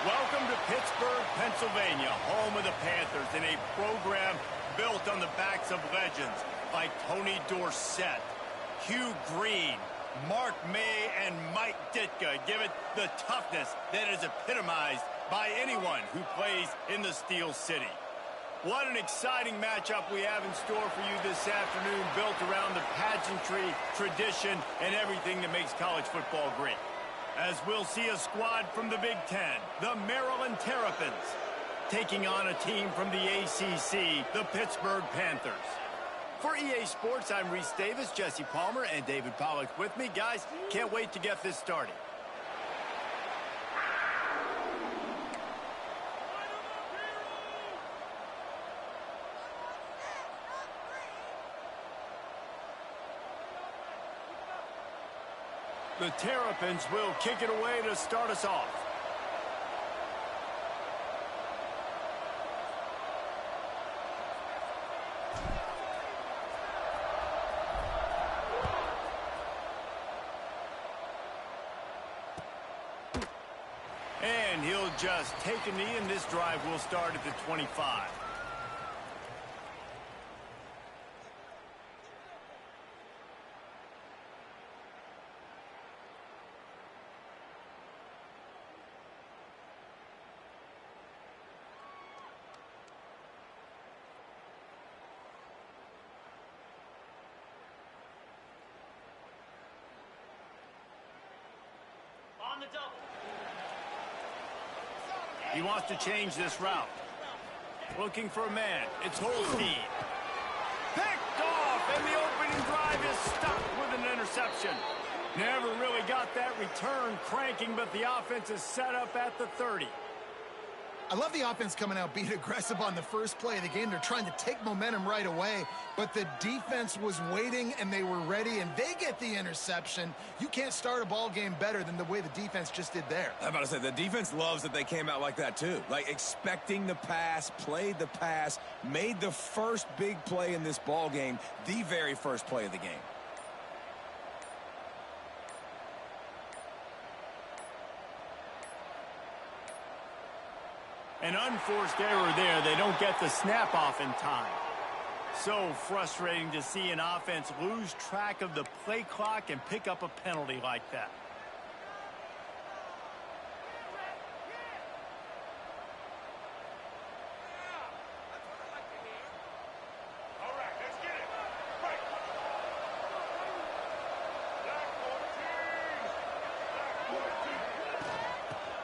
Welcome to Pittsburgh, Pennsylvania, home of the Panthers, in a program built on the backs of legends like Tony Dorsett, Hugh Green, Mark May, and Mike Ditka. Give it the toughness that is epitomized by anyone who plays in the Steel City. What an exciting matchup we have in store for you this afternoon, built around the pageantry, tradition, and everything that makes college football great. As we'll see a squad from the Big Ten, the Maryland Terrapins, taking on a team from the ACC, the Pittsburgh Panthers. For EA Sports, I'm Reese Davis, Jesse Palmer, and David Pollack with me. Guys, can't wait to get this started. The Terrapins will kick it away to start us off. And he'll just take a knee, and this drive will start at the 25. He wants to change this route. Looking for a man. It's Holstein. Picked off, and the opening drive is stopped with an interception. Never really got that return cranking, but the offense is set up at the 30. I love the offense coming out being aggressive on the first play of the game. They're trying to take momentum right away, but the defense was waiting, and they were ready, and they get the interception. You can't start a ball game better than the way the defense just did there. I'm about to say, the defense loves that they came out like that, too. Like, expecting the pass, played the pass, made the first big play in this ball game, the very first play of the game. An unforced error there. They don't get the snap off in time. So frustrating to see an offense lose track of the play clock and pick up a penalty like that.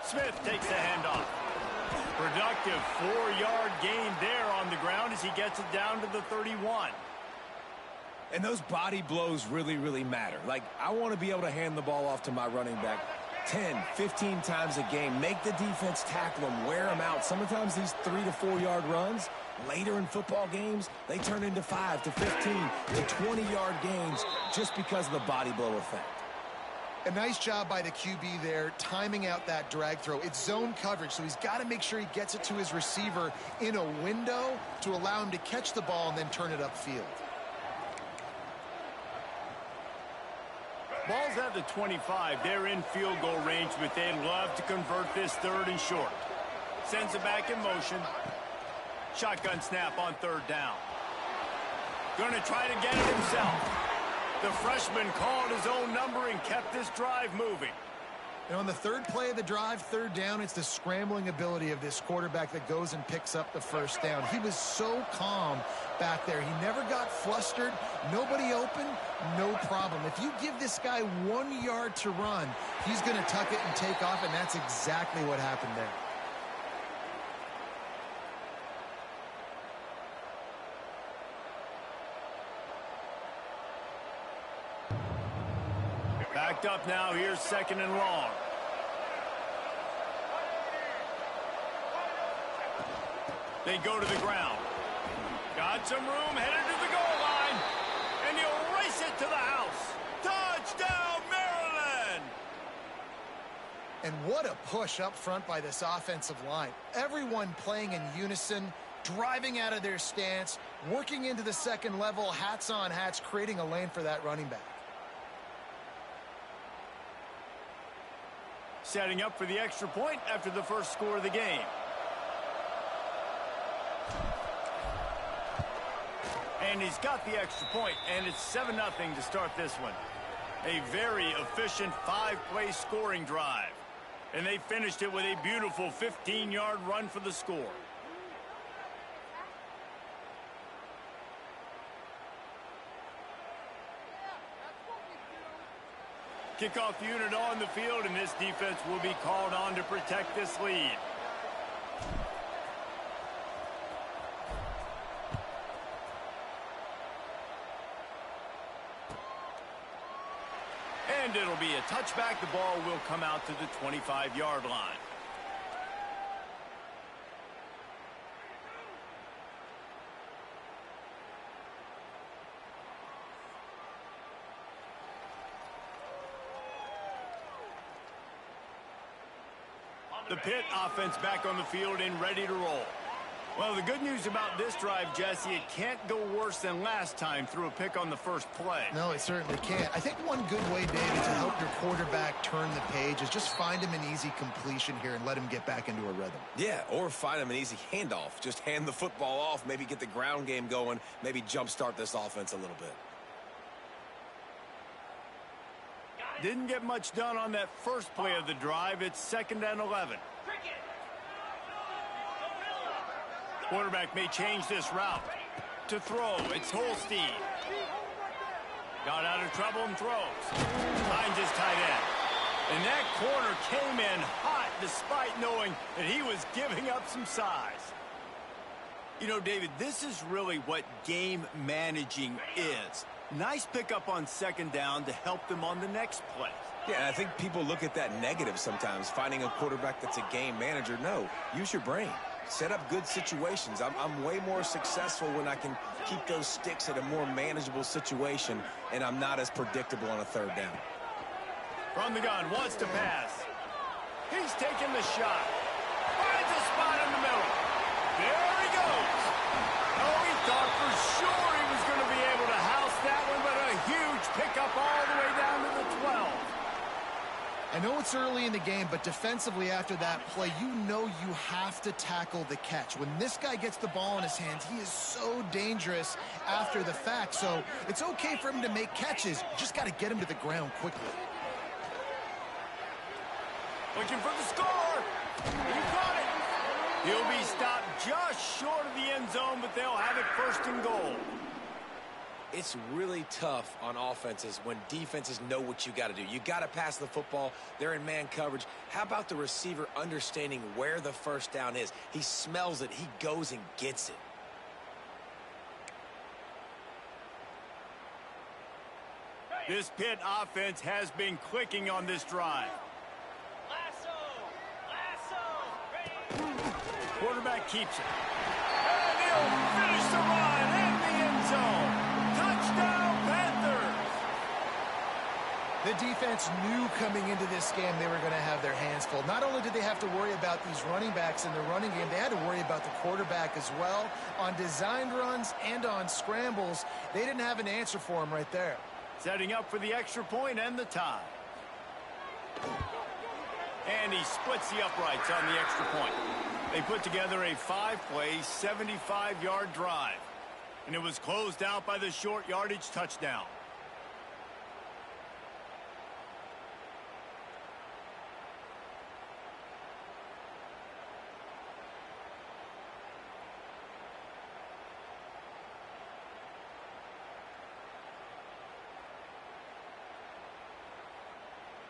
Smith takes the handoff. Productive 4-yard gain there on the ground as he gets it down to the 31. And those body blows really, really matter. Like, I want to be able to hand the ball off to my running back 10, 15 times a game. Make the defense tackle them, wear them out. Sometimes these 3 to 4 yard runs, later in football games, they turn into 5 to 15 to 20-yard gains just because of the body blow effect. A nice job by the QB there, timing out that drag throw. It's zone coverage, so he's got to make sure he gets it to his receiver in a window to allow him to catch the ball and then turn it upfield. Ball's at the 25. They're in field goal range, but they'd love to convert this third and short. Sends it back in motion. Shotgun snap on third down. Going to try to get it himself. The freshman called his own number and kept this drive moving. And on the third play of the drive, third down, it's the scrambling ability of this quarterback that goes and picks up the first down. He was so calm back there. He never got flustered. Nobody open, no problem. If you give this guy 1 yard to run, he's going to tuck it and take off, and that's exactly what happened there. Backed up now. Here's second and long. They go to the ground. Got some room, headed to the goal line. And he'll race it to the house. Touchdown, Maryland! And what a push up front by this offensive line. Everyone playing in unison, driving out of their stance, working into the second level, hats on hats, creating a lane for that running back. Setting up for the extra point after the first score of the game. And he's got the extra point, and it's 7-0 to start this one. A very efficient 5-play scoring drive. And they finished it with a beautiful 15-yard run for the score. Kickoff unit on the field, and this defense will be called on to protect this lead. And it'll be a touchback. The ball will come out to the 25-yard line. The Pitt offense back on the field and ready to roll. Well, the good news about this drive, Jesse, it can't go worse than last time through a pick on the first play. No, it certainly can't. I think one good way, David, to help your quarterback turn the page is just find him an easy completion here and let him get back into a rhythm. Yeah, or find him an easy handoff. Just hand the football off, maybe get the ground game going, maybe jumpstart this offense a little bit. Didn't get much done on that first play of the drive. It's 2nd and 11. Quarterback may change this route. To throw, it's Holstein. Got out of trouble and throws. Finds his tight end. And that corner came in hot despite knowing that he was giving up some size. You know, David, this is really what game managing is. Nice pickup on 2nd down to help them on the next play. Yeah, I think people look at that negative sometimes, finding a quarterback that's a game manager. No, use your brain. Set up good situations. I'm way more successful when I can keep those sticks at a more manageable situation, and I'm not as predictable on a 3rd down. From the gun, wants to pass. He's taking the shot. Finds a spot in the middle. There he goes. Oh, he thought for sure he was going to be able to house that one, but a huge pickup all the way down to the 12. I know it's early in the game, but defensively after that play, you know you have to tackle the catch. When this guy gets the ball in his hands, he is so dangerous after the fact. So it's okay for him to make catches. You just got to get him to the ground quickly. Looking for the score. He got it. He'll be stopped just short of the end zone, but they'll have it 1st and goal. It's really tough on offenses when defenses know what you got to do. You got to pass the football. They're in man coverage. How about the receiver understanding where the 1st down is? He smells it. He goes and gets it. This Pitt offense has been clicking on this drive. Quarterback keeps it. And he'll finish the run in the end zone. Touchdown, Panthers! The defense knew coming into this game they were going to have their hands full. Not only did they have to worry about these running backs in the running game, they had to worry about the quarterback as well. On designed runs and on scrambles, they didn't have an answer for him right there. Setting up for the extra point and the tie. And he splits the uprights on the extra point. They put together a 5-play, 75-yard drive. And it was closed out by the short yardage touchdown.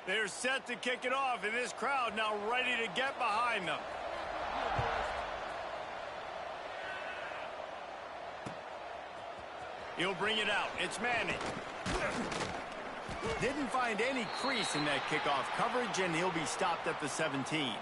They're set to kick it off, and this crowd now ready to get behind them. He'll bring it out. It's Manning. Didn't find any crease in that kickoff coverage, and he'll be stopped at the 17.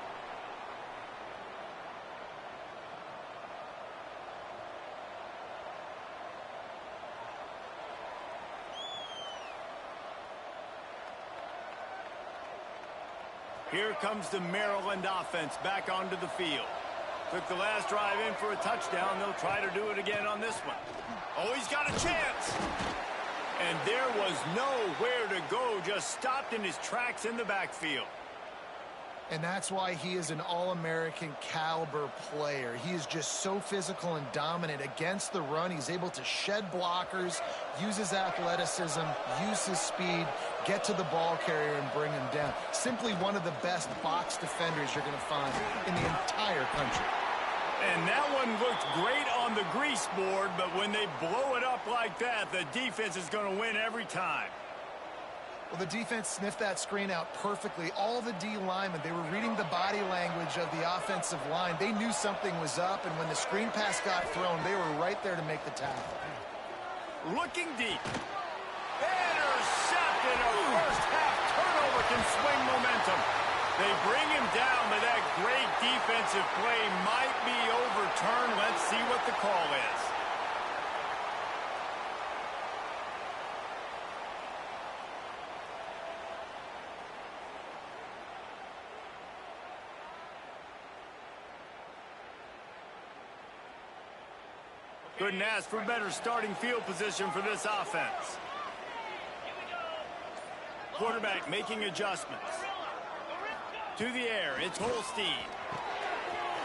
Here comes the Maryland offense back onto the field. Took the last drive in for a touchdown. They'll try to do it again on this one. Oh, he's got a chance. And there was nowhere to go, just stopped in his tracks in the backfield. And that's why he is an All-American caliber player. He is just so physical and dominant against the run. He's able to shed blockers, use his athleticism, use his speed, get to the ball carrier and bring him down. Simply one of the best box defenders you're going to find in the entire country. And that one looked great on the grease board, but when they blow it up like that, the defense is going to win every time. Well, the defense sniffed that screen out perfectly. All the D linemen, they were reading the body language of the offensive line. They knew something was up, and when the screen pass got thrown, they were right there to make the tackle. Looking deep. Intercepted. A first-half turnover can swing momentum. They bring him down, but that great defensive play might be overturned. Let's see what the call is. Couldn't ask for better starting field position for this offense. Quarterback making adjustments. To the air, it's Holstein.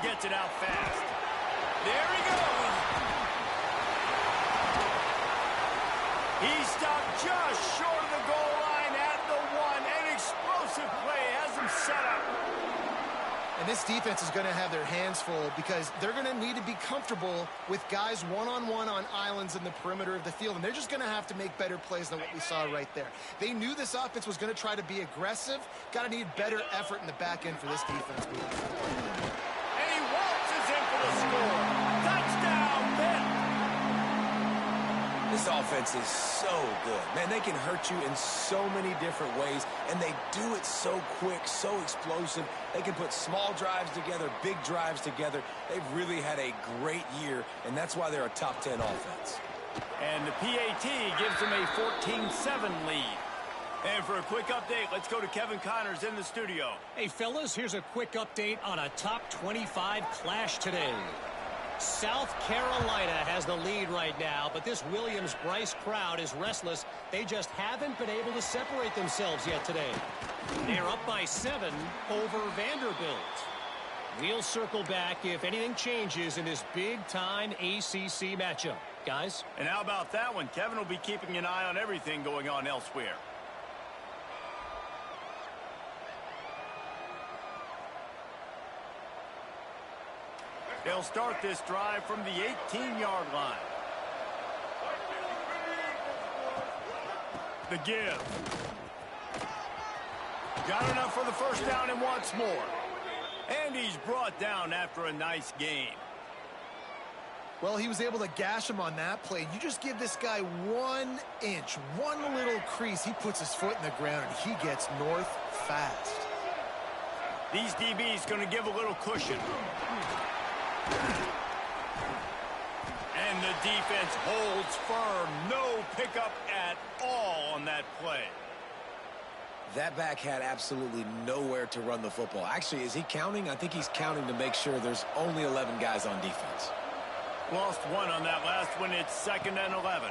Gets it out fast. There he goes. He stopped just short of the goal line at the 1. An explosive play has him set up. And this defense is going to have their hands full because they're going to need to be comfortable with guys one-on-one on islands in the perimeter of the field. And they're just going to have to make better plays than what we saw right there. They knew this offense was going to try to be aggressive. Got to need better effort in the back end for this defense. And he waltzes in for the score. Touchdown, Pitt. This offense is so good. Man, they can hurt you in so many different ways, and they do it so quick, so explosive. They can put small drives together, big drives together. They've really had a great year, and that's why they're a top 10 offense. And the PAT gives them a 14-7 lead. And for a quick update, let's go to Kevin Connors in the studio. Hey, fellas, here's a quick update on a top 25 clash today. South Carolina has the lead right now, but this Williams-Brice crowd is restless. They just haven't been able to separate themselves yet today. They're up by 7 over Vanderbilt. We'll circle back if anything changes in this big-time ACC matchup. Guys? And how about that one? Kevin will be keeping an eye on everything going on elsewhere. They'll start this drive from the 18-yard line. The give. Got enough for the first down and wants more. And he's brought down after a nice gain. Well, he was able to gash him on that play. You just give this guy 1 inch, one little crease. He puts his foot in the ground, and he gets north fast. These DBs going to give a little cushion. And the defense holds firm. No pickup at all on that play. That back had absolutely nowhere to run the football. Actually, is he counting? I think he's counting to make sure there's only 11 guys on defense. Lost 1 on that last one. It's 2nd and 11.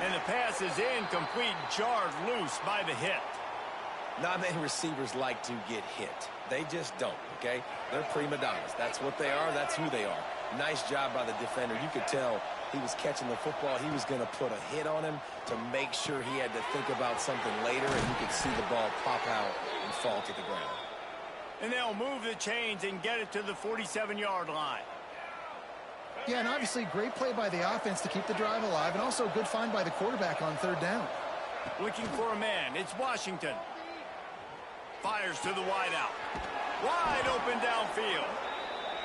And the pass is incomplete, jarred loose by the hit. Not many receivers like to get hit. They just don't, okay? They're prima donnas. That's what they are. That's who they are. Nice job by the defender. You could tell he was catching the football. He was going to put a hit on him to make sure he had to think about something later, and you could see the ball pop out and fall to the ground. And they'll move the chains and get it to the 47-yard line. Yeah, and obviously great play by the offense to keep the drive alive, and also a good find by the quarterback on 3rd down. Looking for a man. It's Washington. Fires to the wideout. Wide open downfield.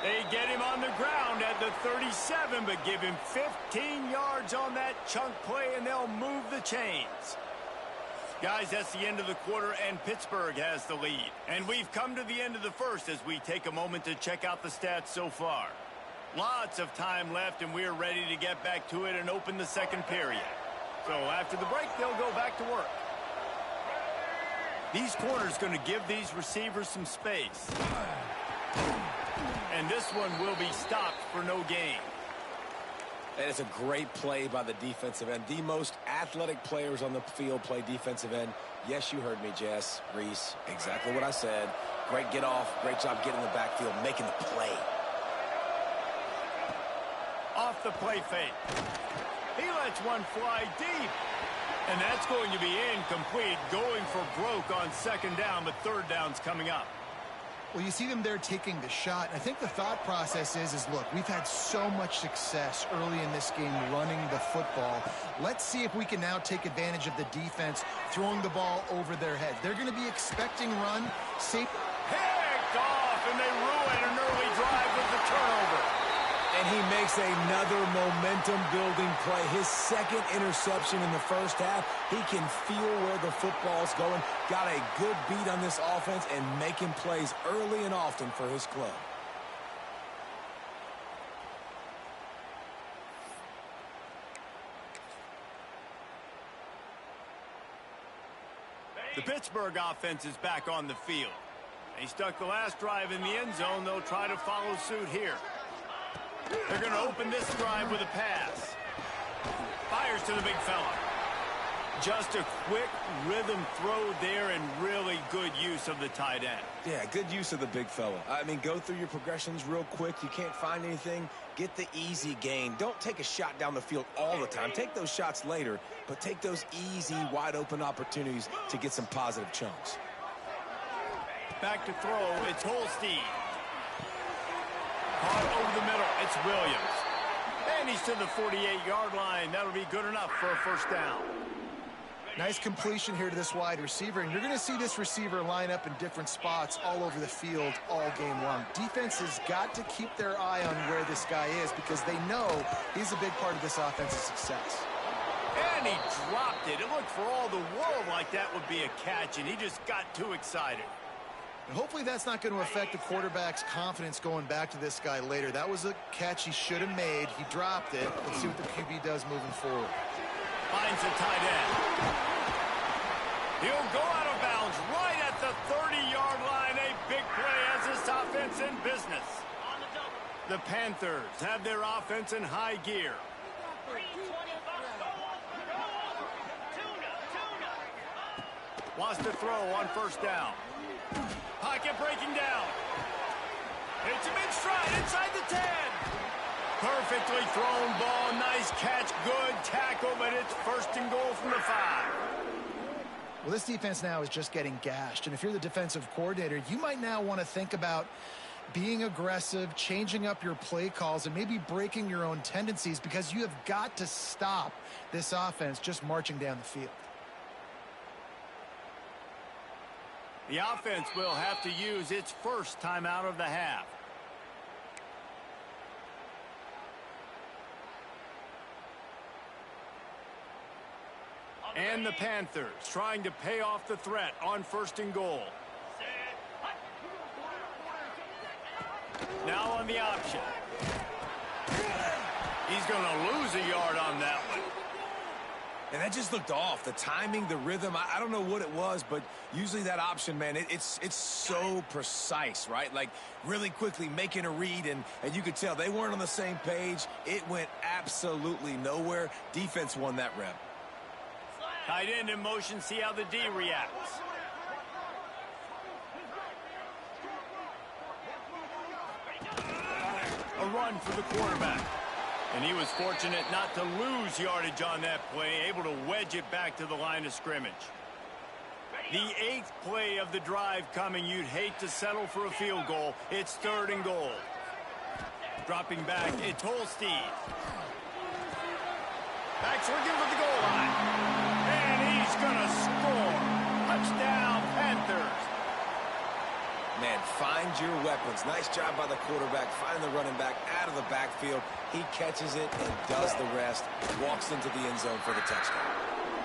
They get him on the ground at the 37, but give him 15 yards on that chunk play, and they'll move the chains. Guys, that's the end of the quarter, and Pittsburgh has the lead. And we've come to the end of the first as we take a moment to check out the stats so far. Lots of time left, and we're ready to get back to it and open the second period. So after the break, they'll go back to work. These corners going to give these receivers some space. And this one will be stopped for no gain. And it's a great play by the defensive end. The most athletic players on the field play defensive end. Yes, you heard me, Jess, Reese. Exactly what I said. Great get off. Great job getting in the backfield, making the play. Off the play fake. He lets one fly deep. And that's going to be incomplete. Going for broke on second down, but third down's coming up. Well, you see them there taking the shot. I think the thought process is look, we've had so much success early in this game running the football. Let's see if we can now take advantage of the defense throwing the ball over their heads. They're going to be expecting run. Picked off, and they ruin an early drive with the turnover. And he makes another momentum-building play. His second interception in the first half. He can feel where the football's going. Got a good beat on this offense and making plays early and often for his club. The Pittsburgh offense is back on the field. They stuck the last drive in the end zone. They'll try to follow suit here. They're going to open this drive with a pass. Fires to the big fella. Just a quick rhythm throw there and really good use of the tight end. Yeah, good use of the big fella. I mean, go through your progressions real quick. You can't find anything. Get the easy gain. Don't take a shot down the field all the time. Take those shots later, but take those easy, wide-open opportunities to get some positive chunks. Back to throw. It's Holstein. Caught over the middle. It's Williams. And he's to the 48-yard line. That'll be good enough for a first down. Nice completion here to this wide receiver. And you're going to see this receiver line up in different spots all over the field all game long. Defense has got to keep their eye on where this guy is because they know he's a big part of this offense's success. And he dropped it. It looked for all the world like that would be a catch, and he just got too excited. And hopefully that's not going to affect the quarterback's confidence going back to this guy later. That was a catch he should have made. He dropped it. Let's see what the QB does moving forward. Finds a tight end. He'll go out of bounds right at the 30-yard line. A big play as this offense in business. The Panthers have their offense in high gear. Wants to throw on first down. Pocket breaking down. Hits him in stride inside the 10. Perfectly thrown ball. Nice catch. Good tackle, but it's first and goal from the 5. Well, this defense now is just getting gashed. And if you're the defensive coordinator, you might now want to think about being aggressive, changing up your play calls, and maybe breaking your own tendencies because you have got to stop this offense just marching down the field. The offense will have to use its first timeout of the half. And the Panthers trying to pay off the threat on first and goal. Now on the option. He's going to lose a yard on that one. And that just looked off. The timing, the rhythm, I don't know what it was, but usually that option, man, it's so precise, right? Like really quickly making a read, and you could tell they weren't on the same page. It went absolutely nowhere. Defense won that rep. Tight end in motion, see how the D reacts. A run for the quarterback. And he was fortunate not to lose yardage on that play, able to wedge it back to the line of scrimmage. The 8th play of the drive coming. You'd hate to settle for a field goal. It's third and goal. Dropping back, it's Holstein. Back swinging for the goal line. And he's going to score. Touchdown, Panthers. Man, find your weapons. Nice job by the quarterback. Find the running back out of the backfield. He catches it and does the rest. Walks into the end zone for the touchdown.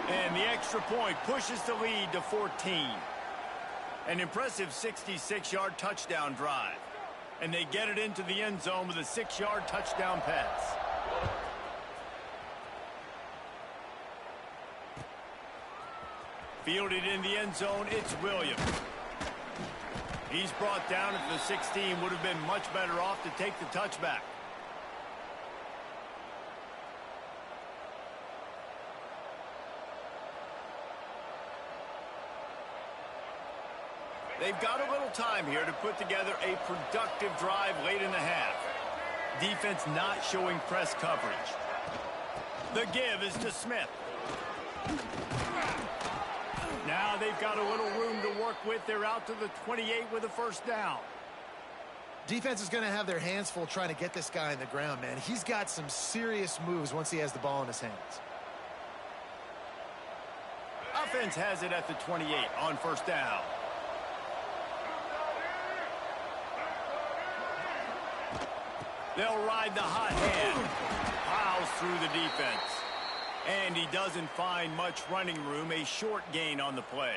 And the extra point pushes the lead to 14. An impressive 66-yard touchdown drive. And they get it into the end zone with a 6-yard touchdown pass. Fielded in the end zone, it's Williams. He's brought down at the 16. Would have been much better off to take the touchback. They've got a little time here to put together a productive drive late in the half. Defense not showing press coverage. The give is to Smith. Now they've got a little room to work with. They're out to the 28 with a first down. Defense is going to have their hands full trying to get this guy on the ground, man. He's got some serious moves once he has the ball in his hands. Offense has it at the 28 on first down. They'll ride the hot hand. Plows through the defense. And he doesn't find much running room. A short gain on the play.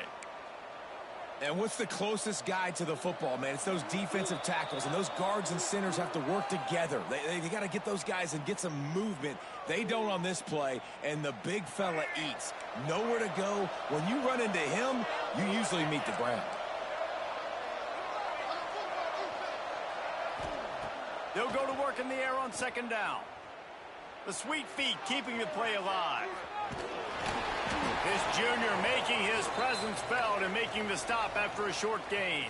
And what's the closest guy to the football, man? It's those defensive tackles, and those guards and centers have to work together. They got to get those guys and get some movement. They don't on this play, and the big fella eats. Nowhere to go. When you run into him, you usually meet the ground. They'll go to work in the air on second down. The sweet feet keeping the play alive. This junior making his presence felt and making the stop after a short gain.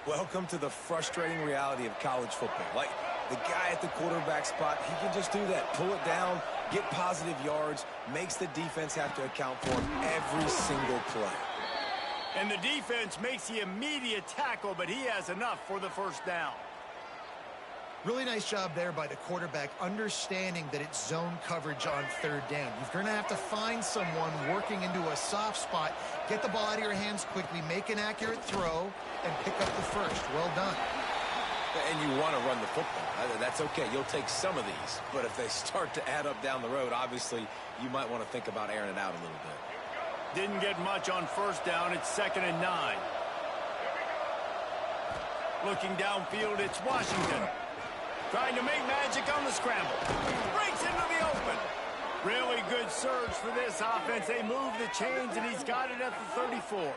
Welcome to the frustrating reality of college football. Like, the guy at the quarterback spot, he can just do that. Pull it down, get positive yards, makes the defense have to account for him every single play. And the defense makes the immediate tackle, but he has enough for the first down. Really nice job there by the quarterback, understanding that it's zone coverage on third down. You're going to have to find someone working into a soft spot, get the ball out of your hands quickly, make an accurate throw, and pick up the first. Well done. And you want to run the football. That's okay. You'll take some of these. But if they start to add up down the road, obviously, you might want to think about airing it out a little bit. Didn't get much on first down. It's 2nd and 9. Looking downfield, it's Washington. Trying to make magic on the scramble. Breaks into the open. Really good surge for this offense. They move the chains, and he's got it at the 34.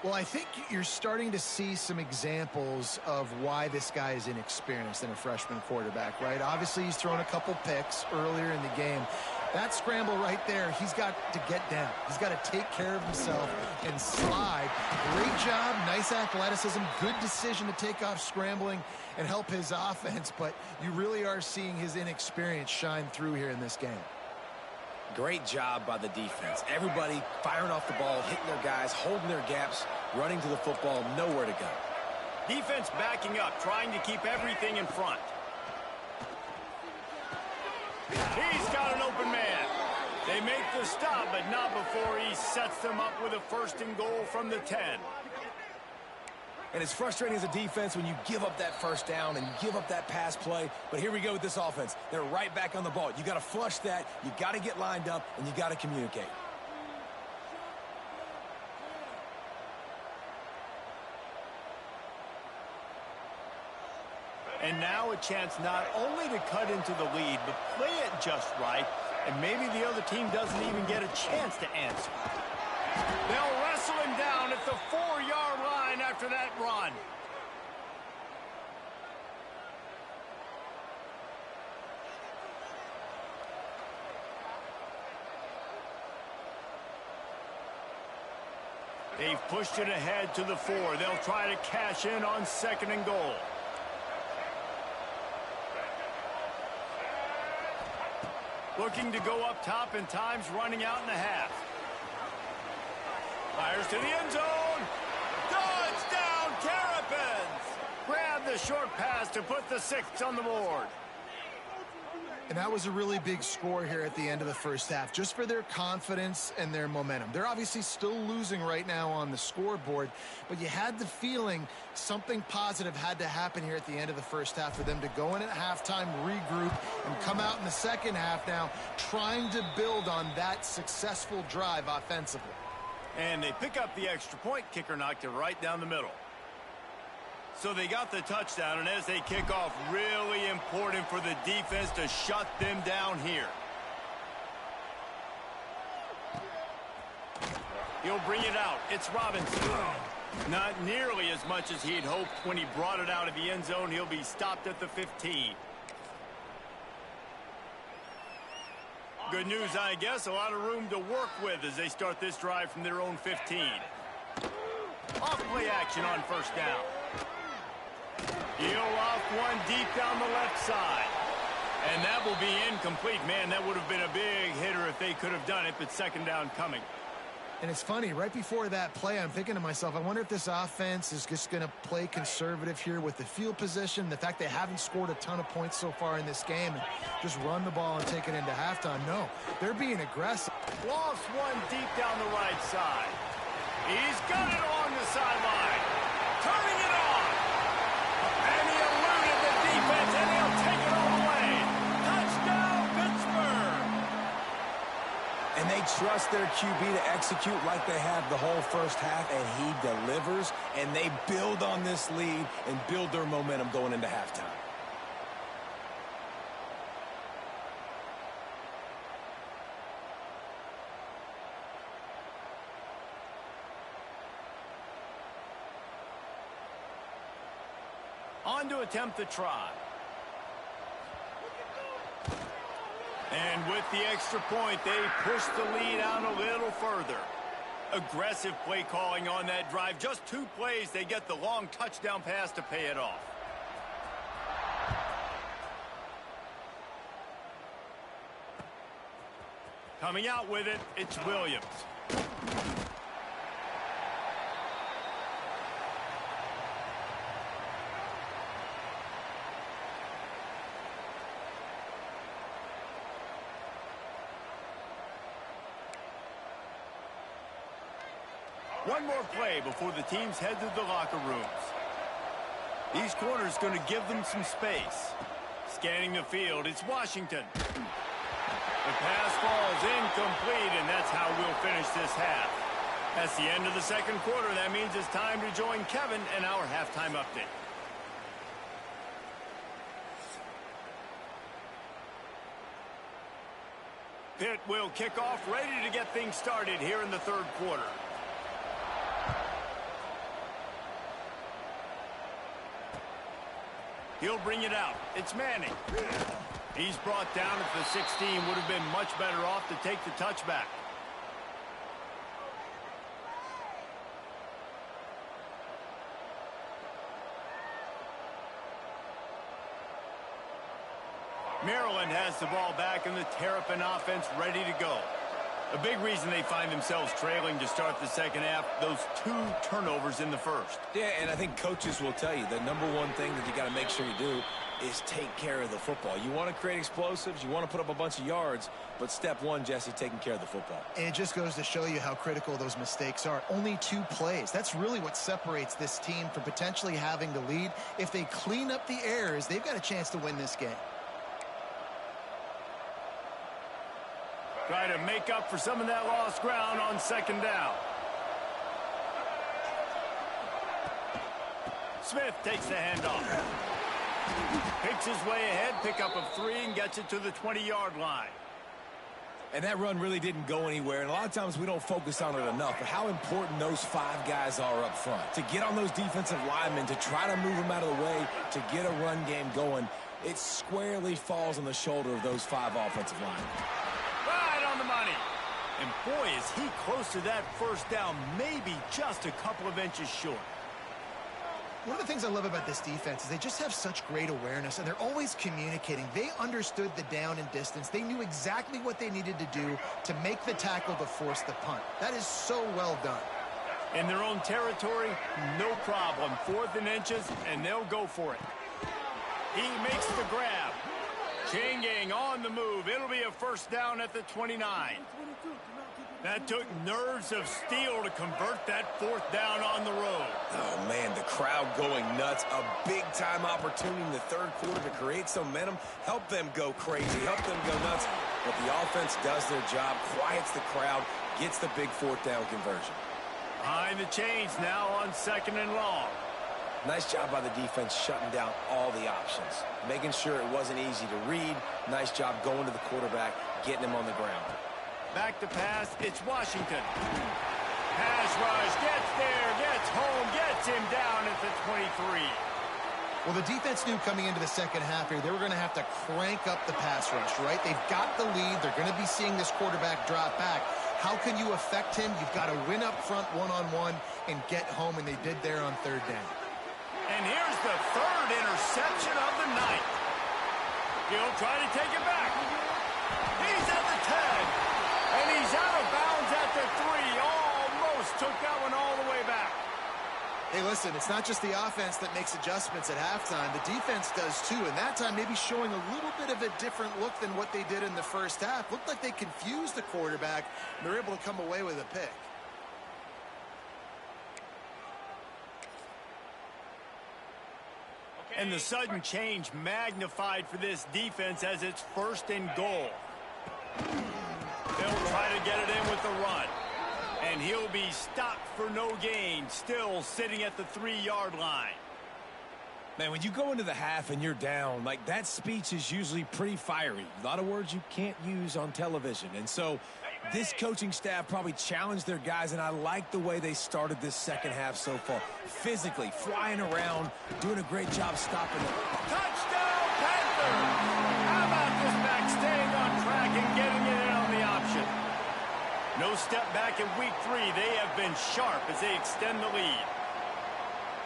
Well, I think you're starting to see some examples of why this guy is inexperienced in a freshman quarterback, right? Obviously, he's thrown a couple picks earlier in the game. That scramble right there, he's got to get down. He's got to take care of himself and slide. Great job, nice athleticism, good decision to take off scrambling and help his offense, but you really are seeing his inexperience shine through here in this game. Great job by the defense. Everybody firing off the ball, hitting their guys, holding their gaps, running to the football, nowhere to go. Defense backing up, trying to keep everything in front. He's got an open man. They make the stop, but not before he sets them up with a 1st and goal from the 10. And it's frustrating as a defense when you give up that first down and you give up that pass play. But here we go with this offense. They're right back on the ball. You got to flush that. You got to get lined up, and you got to communicate. And now a chance not only to cut into the lead, but play it just right, and maybe the other team doesn't even get a chance to answer. They'll wrestle him down at the 4-yard line after that run. They've pushed it ahead to the 4. They'll try to cash in on 2nd and goal. Looking to go up top, and time's running out in the half. Fires to the end zone. Touchdown, Terrapins! Grab the short pass to put the 6 on the board. And that was a really big score here at the end of the first half, just for their confidence and their momentum. They're obviously still losing right now on the scoreboard, but you had the feeling something positive had to happen here at the end of the first half for them to go in at halftime, regroup, and come out in the second half now trying to build on that successful drive offensively. And they pick up the extra point. Kicker knocked it right down the middle. So they got the touchdown, and as they kick off, really important for the defense to shut them down here. He'll bring it out. It's Robinson. Not nearly as much as he'd hoped when he brought it out of the end zone. He'll be stopped at the 15. Good news, I guess. A lot of room to work with as they start this drive from their own 15. Off play action on first down. He'll off one deep down the left side. And that will be incomplete. Man, that would have been a big hitter if they could have done it, but second down coming. And it's funny, right before that play, I'm thinking to myself, I wonder if this offense is just going to play conservative here with the field position, the fact they haven't scored a ton of points so far in this game, and just run the ball and take it into halftime. No, they're being aggressive. Lofts one deep down the right side. He's got it along the sideline. Turning it on. And he eluded the defense, and he'll take it all the way. Touchdown, Pittsburgh. And they trust their QB to execute like they have the whole first half, and he delivers, and they build on this lead and build their momentum going into halftime. On to attempt the try. And with the extra point, they push the lead out a little further. Aggressive play calling on that drive. Just 2 plays, they get the long touchdown pass to pay it off. Coming out with it, it's Williams. One more play before the teams head to the locker rooms. These corners going to give them some space. Scanning the field, it's Washington. The pass falls incomplete, and that's how we'll finish this half. That's the end of the second quarter. That means it's time to join Kevin and our halftime update. Pitt will kick off, ready to get things started here in the third quarter. He'll bring it out. It's Manning. He's brought down at the 16. Would have been much better off to take the touchback. Maryland has the ball back and the Terrapin offense ready to go. A big reason they find themselves trailing to start the second half, those 2 turnovers in the first. Yeah, and I think coaches will tell you the number one thing that you got to make sure you do is take care of the football. You want to create explosives, you want to put up a bunch of yards, but step one, Jesse, taking care of the football. And it just goes to show you how critical those mistakes are. Only 2 plays. That's really what separates this team from potentially having the lead. If they clean up the errors, they've got a chance to win this game. Try to make up for some of that lost ground on second down. Smith takes the handoff. Picks his way ahead, pickup of 3, and gets it to the 20-yard line. And that run really didn't go anywhere, and a lot of times we don't focus on it enough, but how important those 5 guys are up front. To get on those defensive linemen, to try to move them out of the way, to get a run game going, it squarely falls on the shoulder of those 5 offensive linemen. Right on the money. And boy, is he close to that first down, maybe just a couple of inches short. One of the things I love about this defense is they just have such great awareness, and they're always communicating. They understood the down and distance. They knew exactly what they needed to do to make the tackle to force the punt. That is so well done. In their own territory, no problem. 4th and inches, and they'll go for it. He makes the grab. Changing on the move. It'll be a first down at the 29. That took nerves of steel to convert that 4th down on the road. Oh, man, the crowd going nuts. A big-time opportunity in the third quarter to create some momentum, help them go crazy, help them go nuts. But the offense does their job, quiets the crowd, gets the big 4th down conversion. Behind the chains now on 2nd and long. Nice job by the defense shutting down all the options, making sure it wasn't easy to read. Nice job going to the quarterback, getting him on the ground. Back to pass, it's Washington. Pass rush, gets there, gets home, gets him down at the 23. Well, the defense knew coming into the second half here, they were going to have to crank up the pass rush, right? They've got the lead. They're going to be seeing this quarterback drop back. How can you affect him? You've got to win up front one-on-one and get home, and they did there on third down. And here's the third interception of the night. He'll try to take it back. He's at the 10. And he's out of bounds at the 3. Almost took that one all the way back. Hey, listen, it's not just the offense that makes adjustments at halftime. The defense does too, and that time maybe showing a little bit of a different look than what they did in the first half. Looked like they confused the quarterback, and they're able to come away with a pick. And the sudden change magnified for this defense as it's 1st and goal. They'll try to get it in with the run. And he'll be stopped for no gain, still sitting at the 3-yard line. Man, when you go into the half and you're down, like, that speech is usually pretty fiery. A lot of words you can't use on television. And so this coaching staff probably challenged their guys, and I like the way they started this second half so far. Physically, flying around, doing a great job stopping it. Touchdown, Panthers! How about this back staying on track and getting it in on the option? No step back in week 3. They have been sharp as they extend the lead.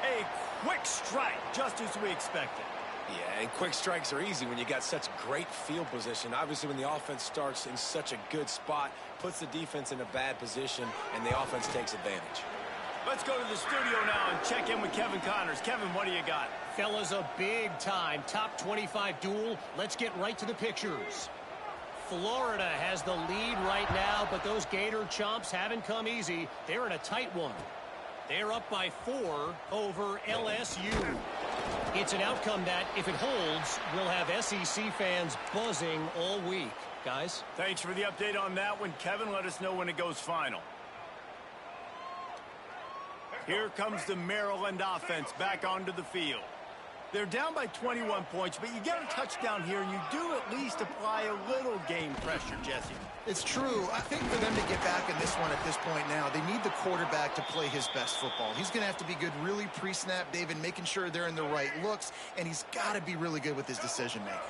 A quick strike, just as we expected. Yeah, and quick strikes are easy when you got such great field position. Obviously, when the offense starts in such a good spot, puts the defense in a bad position, and the offense takes advantage. Let's go to the studio now and check in with Kevin Connors. Kevin, what do you got? Fellas, a big-time top 25 duel. Let's get right to the pictures. Florida has the lead right now, but those Gator chomps haven't come easy. They're in a tight one. They're up by 4 over LSU. It's an outcome that, if it holds, will have SEC fans buzzing all week. Guys? Thanks for the update on that one, Kevin. Let us know when it goes final. Here comes the Maryland offense back onto the field. They're down by 21 points, but you get a touchdown here, and you do at least apply a little game pressure, Jesse. It's true. I think for them to get back in this one at this point now, they need the quarterback to play his best football. He's going to have to be good really pre-snap, David, making sure they're in the right looks, and he's got to be really good with his decision-making.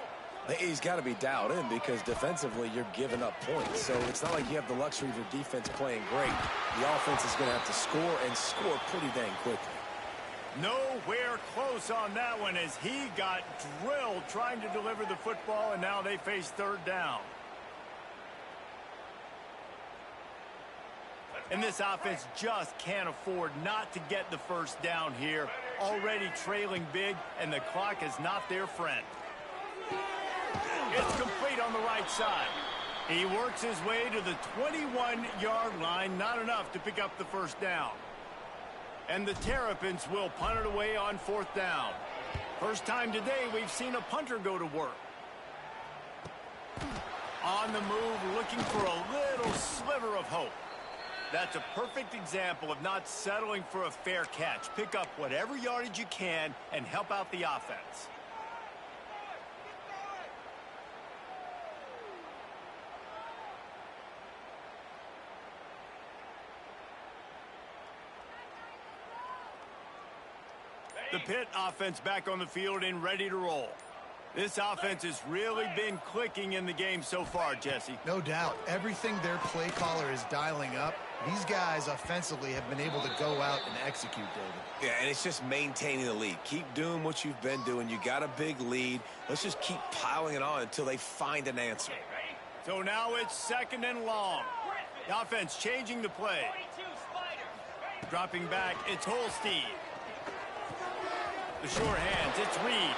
He's got to be dialed in because defensively you're giving up points. So it's not like you have the luxury of your defense playing great. The offense is going to have to score and score pretty dang quickly. Nowhere close on that one as he got drilled trying to deliver the football, and now they face 3rd down. And this offense just can't afford not to get the 1st down here. Already trailing big, and the clock is not their friend. It's complete on the right side. He works his way to the 21-yard line, not enough to pick up the 1st down. And the Terrapins will punt it away on 4th down. First time today we've seen a punter go to work. On the move, looking for a little sliver of hope. That's a perfect example of not settling for a fair catch. Pick up whatever yardage you can and help out the offense. The Pitt offense back on the field and ready to roll. This offense has really been clicking in the game so far, Jesse. No doubt. Everything their play caller is dialing up, these guys offensively have been able to go out and execute, David. Yeah, and it's just maintaining the lead. Keep doing what you've been doing. You got a big lead. Let's just keep piling it on until they find an answer. So now it's 2nd and long. The offense changing the play. Dropping back, it's Holstein. The short hands, it's Reed.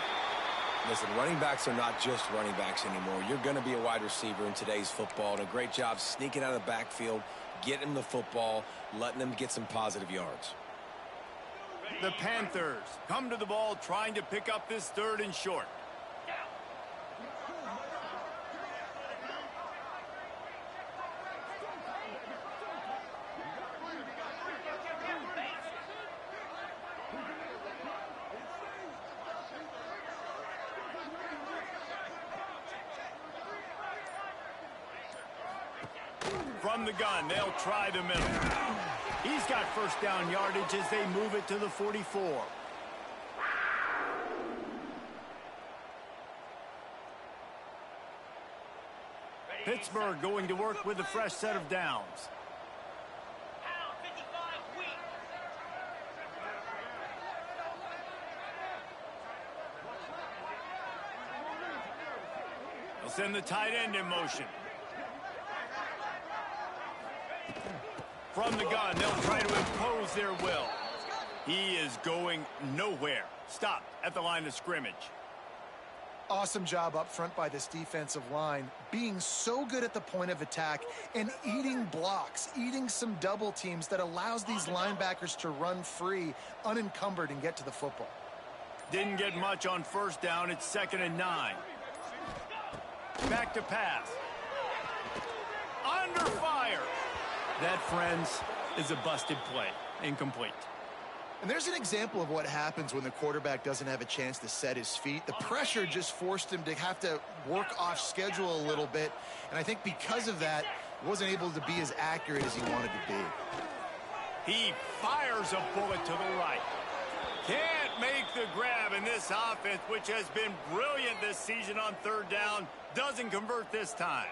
Listen, running backs are not just running backs anymore. You're going to be a wide receiver in today's football, and a great job sneaking out of the backfield, getting the football, letting them get some positive yards. The Panthers come to the ball trying to pick up this 3rd and short. From the gun, they'll try the middle. He's got 1st down yardage as they move it to the 44. Pittsburgh going to work with a fresh set of downs. They'll send the tight end in motion. From the gun, they'll try to impose their will. He is going nowhere. Stopped at the line of scrimmage. Awesome job up front by this defensive line, being so good at the point of attack and eating blocks, eating some double teams that allows these linebackers to run free, unencumbered, and get to the football. Didn't get much on first down. It's 2nd and 9. Back to pass. Under fire. That, friends, is a busted play. Incomplete. And there's an example of what happens when the quarterback doesn't have a chance to set his feet. The pressure just forced him to have to work off schedule a little bit. And I think because of that, wasn't able to be as accurate as he wanted to be. He fires a bullet to the right. Can't make the grab, in this offense, which has been brilliant this season on 3rd down, doesn't convert this time.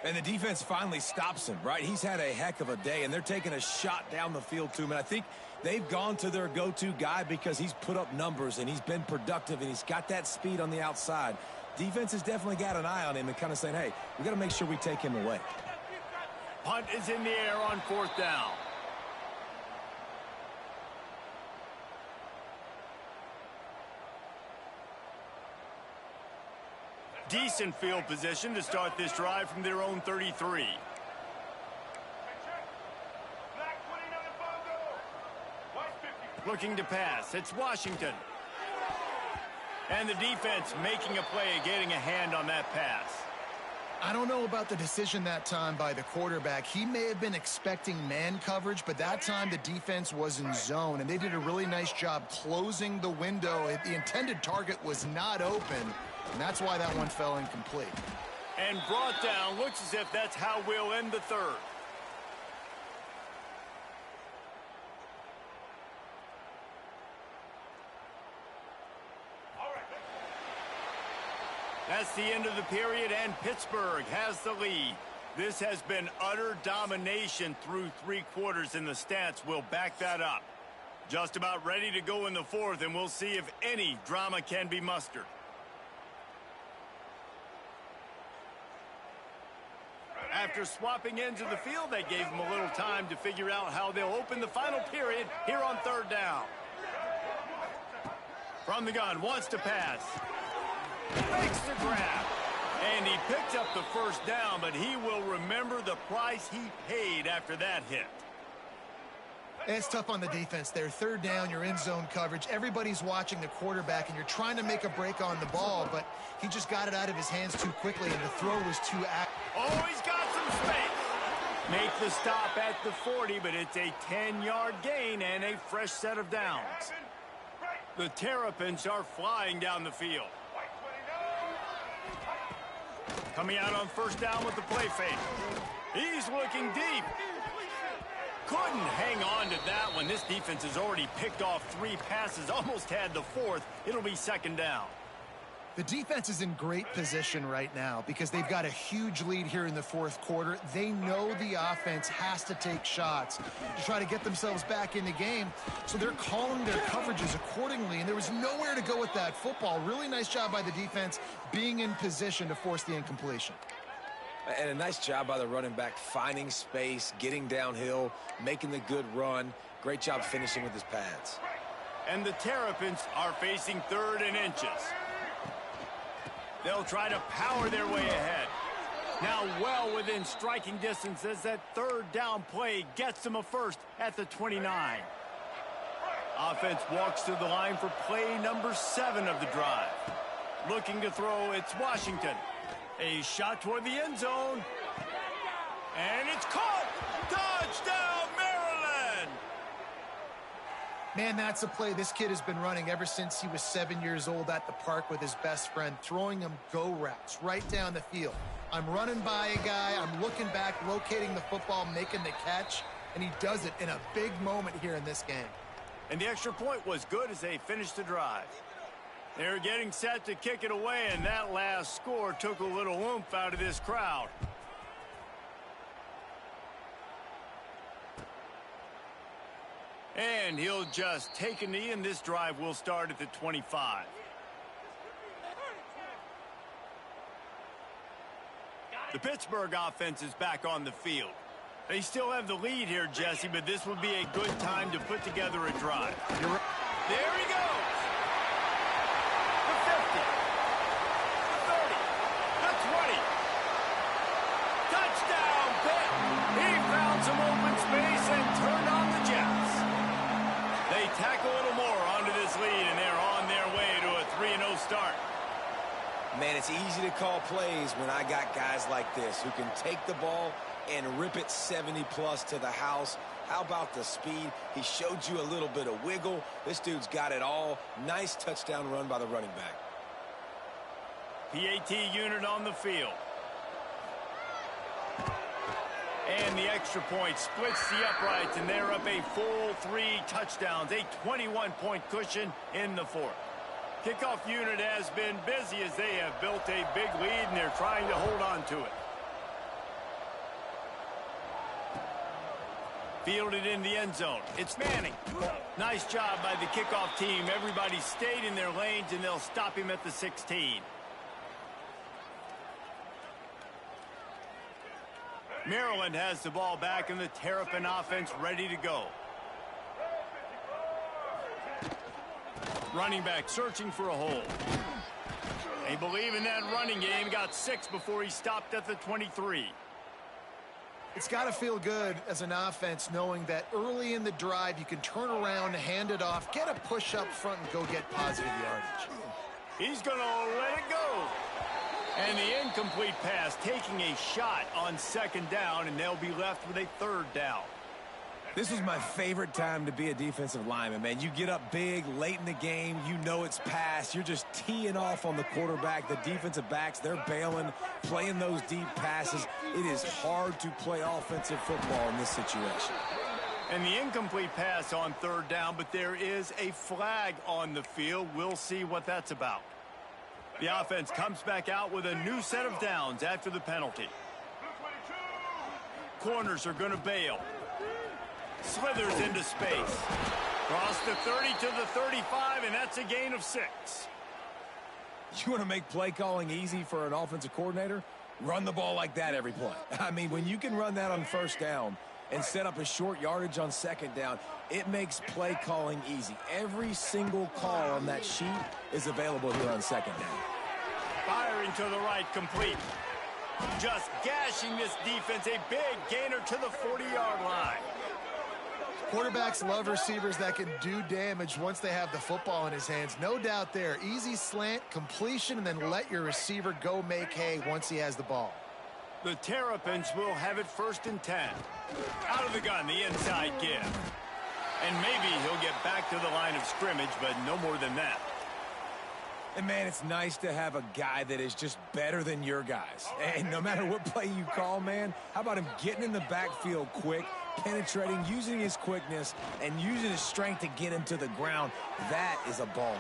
And the defense finally stops him, right? He's had a heck of a day, and they're taking a shot down the field to him. And I think they've gone to their go-to guy because he's put up numbers, and he's been productive, and he's got that speed on the outside. Defense has definitely got an eye on him and kind of saying, hey, we got to make sure we take him away. Punt is in the air on 4th down. Decent field position to start this drive from their own 33. Looking to pass. It's Washington. And the defense making a play, getting a hand on that pass. I don't know about the decision that time by the quarterback. He may have been expecting man coverage, but that time the defense was in zone, and they did a really nice job closing the window. The intended target was not open, and that's why that one fell incomplete. And brought down. Looks as if that's how we'll end the 3rd. That's the end of the period, and Pittsburgh has the lead. This has been utter domination through 3 quarters, and the stats will back that up. Just about ready to go in the 4th, and we'll see if any drama can be mustered. After swapping ends of the field, they gave them a little time to figure out how they'll open the final period here on 3rd down. From the gun, wants to pass. Makes the grab. And he picked up the 1st down, but he will remember the price he paid after that hit. It's tough on the defense there. 3rd down, you're in zone coverage. Everybody's watching the quarterback, and you're trying to make a break on the ball, but he just got it out of his hands too quickly, and the throw was too active. Oh, he's got some space. Make the stop at the 40, but it's a 10-yard gain and a fresh set of downs. The Terrapins are flying down the field. Coming out on 1st down with the play fake. He's looking deep. Couldn't hang on to that one. This defense has already picked off 3 passes, almost had the 4th. It'll be 2nd down. The defense is in great position right now because they've got a huge lead here in the 4th quarter. They know the offense has to take shots to try to get themselves back in the game, so they're calling their coverages accordingly, and there was nowhere to go with that football. Really nice job by the defense being in position to force the incompletion. And a nice job by the running back, finding space, getting downhill, making the good run. Great job finishing with his pads. And the Terrapins are facing 3rd and inches. They'll try to power their way ahead. Now well within striking distance as that 3rd down play gets them a 1st at the 29. Offense walks to the line for play number 7 of the drive. Looking to throw, it's Washington. A shot toward the end zone. And it's caught! Touchdown, Maryland! Man, that's a play this kid has been running ever since he was 7 years old at the park with his best friend, throwing him go routes right down the field. I'm running by a guy, I'm looking back, locating the football, making the catch, and he does it in a big moment here in this game. And the extra point was good as they finished the drive. They're getting set to kick it away, and that last score took a little oomph out of this crowd. And he'll just take a knee, and this drive will start at the 25. The Pittsburgh offense is back on the field. They still have the lead here, Jesse, but this would be a good time to put together a drive. There he goes. The 50. The 30. The 20. Touchdown, Pitt. He found some open space and turned on the Jets. They tack a little more onto this lead, and they're on their way to a 3-0 start. Man, it's easy to call plays when I got guys like this who can take the ball and rip it 70-plus to the house. How about the speed? He showed you a little bit of wiggle. This dude's got it all. Nice touchdown run by the running back. PAT unit on the field. And the extra point splits the uprights, and they're up a full 3 touchdowns, a 21-point cushion in the fourth. Kickoff unit has been busy as they have built a big lead, and they're trying to hold on to it. Fielded in the end zone. It's Manning. Nice job by the kickoff team. Everybody stayed in their lanes, and they'll stop him at the 16. Maryland has the ball back, and the Terrapin offense ready to go. Running back searching for a hole. They believe in that running game. Got 6 before he stopped at the 23. It's got to feel good as an offense knowing that early in the drive you can turn around, hand it off, get a push up front, and go get positive yardage. He's going to let it go. And the incomplete pass taking a shot on 2nd down, and they'll be left with a 3rd down. This was my favorite time to be a defensive lineman, man. You get up big, late in the game. You know it's past. You're just teeing off on the quarterback. The defensive backs, they're bailing, playing those deep passes. It is hard to play offensive football in this situation. And the incomplete pass on 3rd down, but there is a flag on the field. We'll see what that's about. The offense comes back out with a new set of downs after the penalty. Corners are going to bail. Slithers into space. Cross the 30 to the 35, and that's a gain of 6. You want to make play calling easy for an offensive coordinator? Run the ball like that every play. I mean, when you can run that on 1st down and set up a short yardage on 2nd down, it makes play calling easy. Every single call on that sheet is available here on 2nd down. Firing to the right, complete. Just gashing this defense, a big gainer to the 40-yard line. Quarterbacks love receivers that can do damage once they have the football in his hands. No doubt there. Easy slant, completion, and then let your receiver go make hay once he has the ball. The Terrapins will have it 1st and 10. Out of the gun, the inside give. And maybe he'll get back to the line of scrimmage, but no more than that. And, man, it's nice to have a guy that is just better than your guys. And no matter what play you call, man, how about him getting in the backfield quick, penetrating, using his quickness, and using his strength to get him to the ground? That is a baller.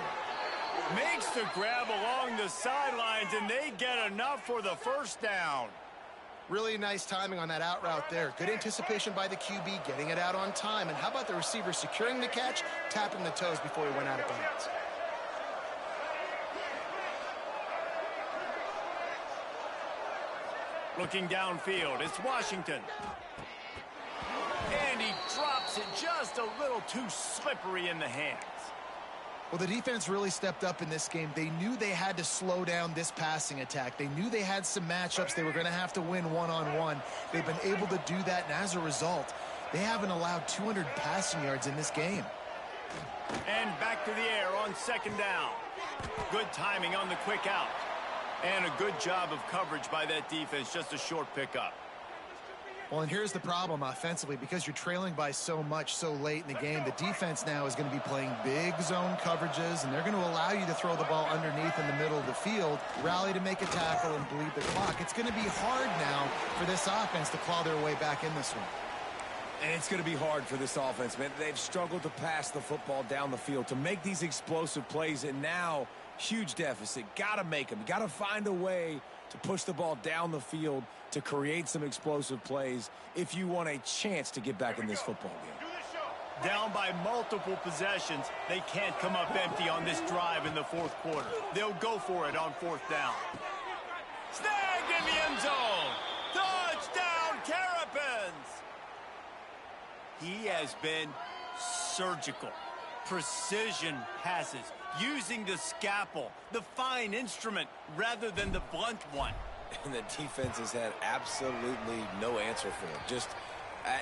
Makes the grab along the sidelines, and they get enough for the 1st down. Really nice timing on that out route there. Good anticipation by the QB, getting it out on time. And how about the receiver securing the catch, tapping the toes before he went out of bounds? Looking downfield, it's Washington. And he drops it just a little too slippery in the hands. Well, the defense really stepped up in this game. They knew they had to slow down this passing attack. They knew they had some matchups they were going to have to win one-on-one. They've been able to do that, and as a result, they haven't allowed 200 passing yards in this game. And back to the air on 2nd down. Good timing on the quick out. And a good job of coverage by that defense, just a short pickup. Well, and here's the problem offensively. Because you're trailing by so much so late in the game, the defense now is going to be playing big zone coverages, and they're going to allow you to throw the ball underneath in the middle of the field, rally to make a tackle, and bleed the clock. It's going to be hard now for this offense to claw their way back in this one. And it's going to be hard for this offense, man. They've struggled to pass the football down the field to make these explosive plays, and now huge deficit. Got to make them. Got to find a way to push the ball down the field to create some explosive plays if you want a chance to get back in this football game. Down by multiple possessions, they can't come up empty on this drive in the 4th quarter. They'll go for it on 4th down. Snagged in the end zone. He has been surgical. Precision passes, using the scalpel, the fine instrument, rather than the blunt one. And the defense has had absolutely no answer for him. Just,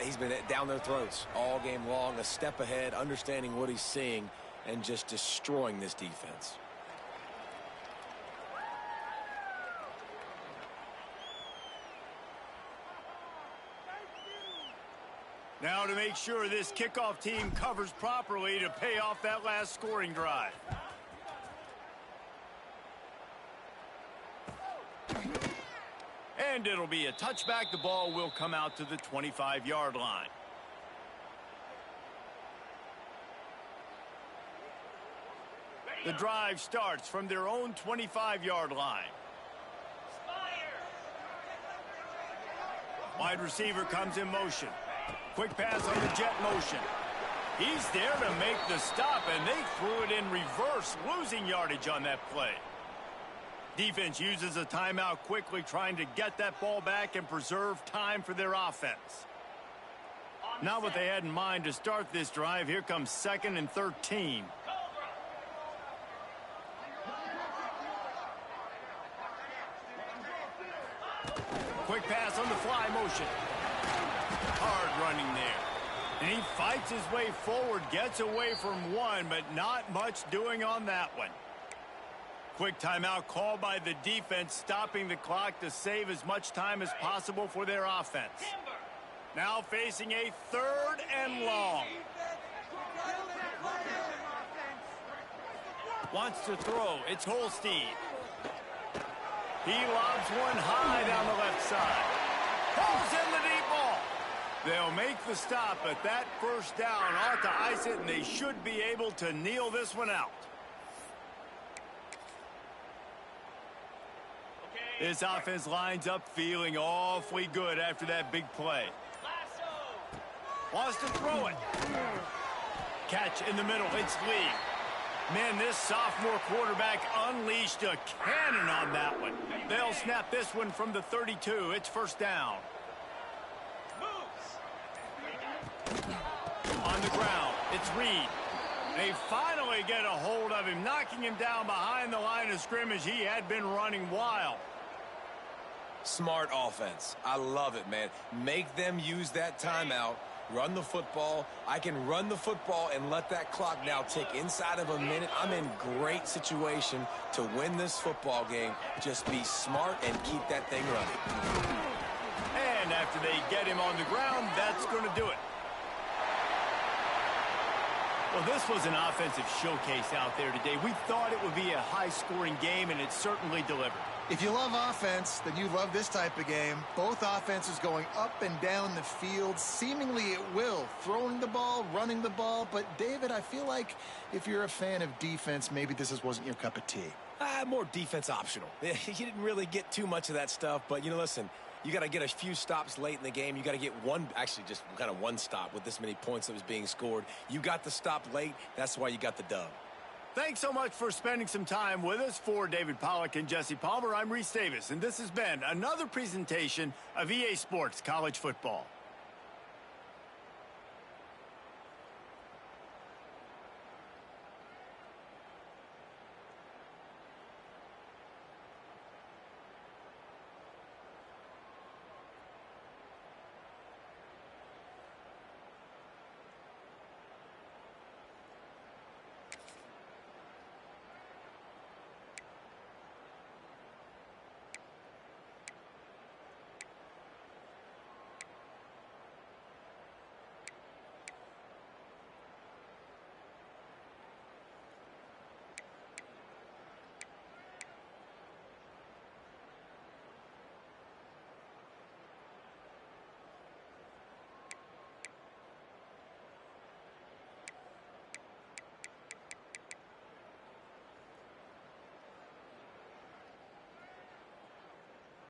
he's been down their throats all game long, a step ahead, understanding what he's seeing, and just destroying this defense. Now to make sure this kickoff team covers properly to pay off that last scoring drive. And it'll be a touchback. The ball will come out to the 25-yard line. The drive starts from their own 25-yard line. Wide receiver comes in motion. Quick pass on the jet motion. He's there to make the stop, and they threw it in reverse, losing yardage on that play. Defense uses a timeout quickly, trying to get that ball back and preserve time for their offense. Not what they had in mind to start this drive. Here comes 2nd and 13. Quick pass on the fly motion. Hard running there. And he fights his way forward, gets away from one, but not much doing on that one. Quick timeout called by the defense, stopping the clock to save as much time as possible for their offense. Now facing a 3rd and long. Wants to throw. It's Holstein. He lobs one high down the left side. Pulls in the deep ball. They'll make the stop, but that first down ought to ice it, and they should be able to kneel this one out. This offense lines up feeling awfully good after that big play. Wants to throw it. Catch in the middle. It's Lee. Man, this sophomore quarterback unleashed a cannon on that one. They'll snap this one from the 32. It's first down. On the ground, it's Reed. They finally get a hold of him, knocking him down behind the line of scrimmage. He had been running wild. Smart offense. I love it, man. Make them use that timeout. Run the football. I can run the football and let that clock now tick inside of a minute. I'm in great situation to win this football game. Just be smart and keep that thing running. And after they get him on the ground, that's going to do it. Well, this was an offensive showcase out there today. We thought it would be a high-scoring game, and it certainly delivered. If you love offense, then you love this type of game. Both offenses going up and down the field, seemingly at will, throwing the ball, running the ball. But, David, I feel like if you're a fan of defense, maybe this wasn't your cup of tea. More defense optional. You didn't really get too much of that stuff, but, listen, you got to get a few stops late in the game. You got to get just kind of one stop with this many points that was being scored. You got the stop late. That's why you got the dub. Thanks so much for spending some time with us. For David Pollack and Jesse Palmer, I'm Reese Davis, and this has been another presentation of EA Sports College Football.